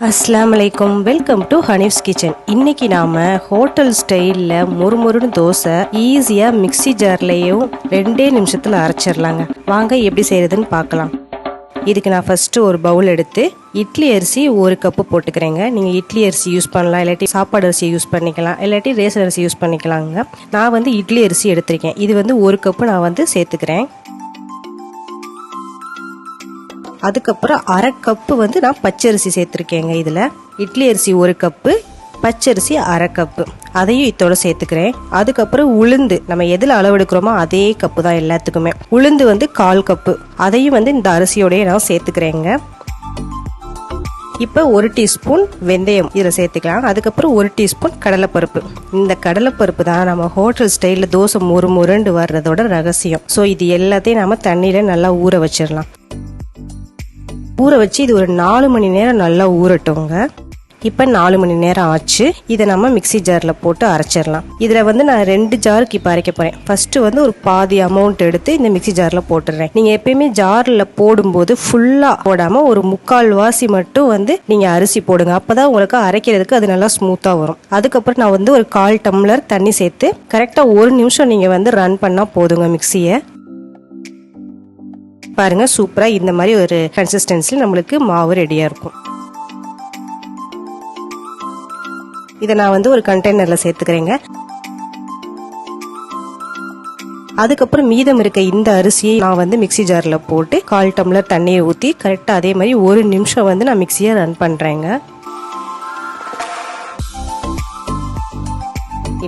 அஸ்ஸலாமு அலைக்கும், welcome to Hanif's kitchen. இன்னைக்கு நாம ஹோட்டல் ஸ்டைலில் மொறுமொறுன்னு தோசை ஈஸியாக மிக்சி ஜார்லேயும் 2 நிமிஷத்தில் அரைச்சிடலாங்க. வாங்க எப்படி செய்யறதுன்னு பார்க்கலாம். இதுக்கு நான் ஃபஸ்ட்டு ஒரு பவுல் எடுத்து இட்லி அரிசி 1 கப்பு போட்டுக்கிறேங்க. நீங்கள் இட்லி அரிசி யூஸ் பண்ணலாம், இல்லாட்டி சாப்பாடு அரிசி யூஸ் பண்ணிக்கலாம், இல்லாட்டி ரேசன் அரிசி யூஸ் பண்ணிக்கலாங்க. நான் இட்லி அரிசி எடுத்திருக்கேன். இது 1 கப்பு நான் சேர்த்துக்கிறேன். அதுக்கப்புறம் 1/2 கப்பு நான் பச்சரிசி சேர்த்துருக்கேங்க. இதில் இட்லி அரிசி 1 கப்பு, பச்சரிசி 1/2 கப்பு, அதையும் இதோட சேர்த்துக்கிறேன். அதுக்கப்புறம் உளுந்து நம்ம எதில் அளவெடுக்கிறோமோ அதே கப்பு தான் எல்லாத்துக்குமே. உளுந்து 1/4 கப்பு, அதையும் இந்த அரிசியோடய நான் சேர்த்துக்கிறேங்க. இப்போ 1 டீஸ்பூன் வெந்தயம் இதில் சேர்த்துக்கலாம். அதுக்கப்புறம் 1 டீஸ்பூன் கடலைப்பருப்பு. இந்த கடலைப்பருப்பு தான் நம்ம ஹோட்டல் ஸ்டைலில் தோசை முறுமுறுண்டு வர்றதோட ரகசியம். ஸோ இது எல்லாத்தையும் நம்ம தண்ணியில் நல்லா ஊற வச்சிடலாம். ஊற வச்சு இது ஒரு 4 மணி நேரம் நல்லா ஊறட்டுங்க. இப்போ 4 மணி நேரம் ஆச்சு. இதை நம்ம மிக்சி ஜாரில் போட்டு அரைச்சிடலாம். இதில் நான் 2 ஜாருக்கு இப்போ அரைக்க போகிறேன். ஃபஸ்ட்டு ஒரு பாதி அமௌண்ட் எடுத்து இந்த மிக்சி ஜாரில் போட்டுடுறேன். நீங்கள் எப்பயுமே ஜாரில் போடும்போது ஃபுல்லாக போடாமல் ஒரு 3/4 வாசி மட்டும் நீங்கள் அரிசி போடுங்க. அப்போ தான் உங்களுக்கு அரைக்கிறதுக்கு அது நல்லா ஸ்மூத்தாக வரும். அதுக்கப்புறம் நான் ஒரு 1/4 டம்ளர் தண்ணி சேர்த்து கரெக்டாக 1 நிமிஷம் நீங்கள் ரன் பண்ணால் போதுங்க மிக்சியை. பாருங்க, சூப்பரா இந்த மாதிரி ஒரு கன்சிஸ்டன்சில நம்மளுக்கு மாவு ரெடியா இருக்கும். இதை நான் ஒரு கண்டெய்னர்ல சேர்த்துக்கிறேங்க. அதுக்கப்புறம் மீதம் இருக்க இந்த அரிசியை நான் மிக்சி ஜார்ல போட்டு 1/4 டம்ளர் தண்ணியை ஊற்றி கரெக்டா அதே மாதிரி 1 நிமிஷம் நான் மிக்சியை ரன் பண்றேங்க.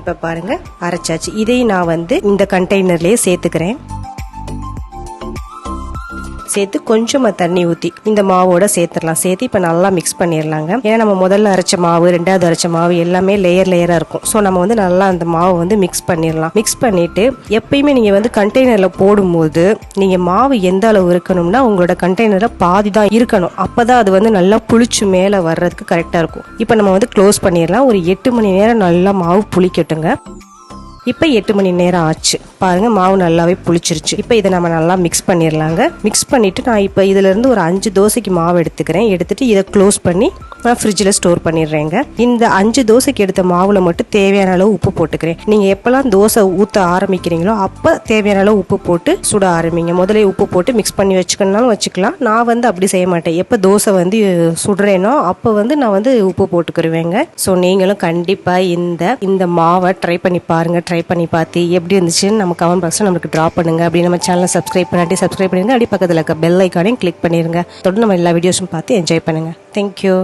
இப்ப பாருங்க, அரைச்சாச்சு. இதையும் நான் இந்த கண்டெய்னர்லயே சேர்த்துக்கிறேன். சேர்த்து கொஞ்சமா தண்ணி ஊற்றி இந்த மாவோட சேர்த்துடலாம். சேர்த்து இப்போ நல்லா மிக்ஸ் பண்ணிடலாங்க. ஏன்னா நம்ம முதல்ல அரைச்ச மாவு, 2வது அரைச்ச மாவு எல்லாமே லேயராக இருக்கும். ஸோ நம்ம நல்லா அந்த மாவை மிக்ஸ் பண்ணிடலாம். மிக்ஸ் பண்ணிட்டு எப்பயுமே நீங்கள் கண்டெய்னரில் போடும்போது நீங்கள் மாவு எந்த அளவு இருக்கணும்னா உங்களோட கண்டெய்னரில் பாதி தான் இருக்கணும். அப்போ தான் அது நல்லா புளிச்சு மேலே வர்றதுக்கு கரெக்டாக இருக்கும். இப்போ நம்ம க்ளோஸ் பண்ணிடலாம். ஒரு 8 மணி நேரம் நல்லா மாவு புளிக்கட்டுங்க. இப்போ 8 மணி நேரம் ஆச்சு. பாருங்க, மாவு நல்லாவே புளிச்சிருச்சு. இப்போ இதை நம்ம நல்லா மிக்ஸ் பண்ணிடலாங்க. மிக்ஸ் பண்ணிட்டு நான் இப்போ இதுல இருந்து ஒரு 5 தோசைக்கு மாவு எடுத்துக்கிறேன். எடுத்துட்டு இதை க்ளோஸ் பண்ணி நான் ஃப்ரிட்ஜில் ஸ்டோர் பண்ணிடுறேங்க. இந்த 5 தோசைக்கு எடுத்த மாவுல மட்டும் தேவையான அளவு உப்பு போட்டுக்கிறேன். நீங்க எப்பெல்லாம் தோசை ஊற்ற ஆரம்பிக்கிறீங்களோ அப்போ தேவையான அளவு உப்பு போட்டு சுட ஆரம்பிங்க. முதலே உப்பு போட்டு மிக்ஸ் பண்ணி வச்சுக்கணும்னாலும் வச்சுக்கலாம். நான் அப்படி செய்ய மாட்டேன். எப்போ தோசை சுடுறேனோ அப்போ நான் உப்பு போட்டுக்கிருவேங்க. ஸோ நீங்களும் கண்டிப்பா இந்த மாவை ட்ரை பண்ணி பாருங்க. ட்ரை பண்ணி பார்த்து எப்படி இருந்துச்சுன்னு நம்ம கமெண்ட் பாக்ஸ்ல நமக்கு ட்ராப் பண்ணுங்க. அப்படி நம்ம சேனலை சப்ஸ்கிரைப் பண்ணிருங்க. அப்படி பக்கத்தில் இருக்க பெல் ஐக்கானையும் கிளிக் பண்ணிருங்க. தொடர்ந்து நம்ம எல்லா வீடியோஸும் பார்த்து என்ஜாய் பண்ணுங்க. தேங்க்யூ.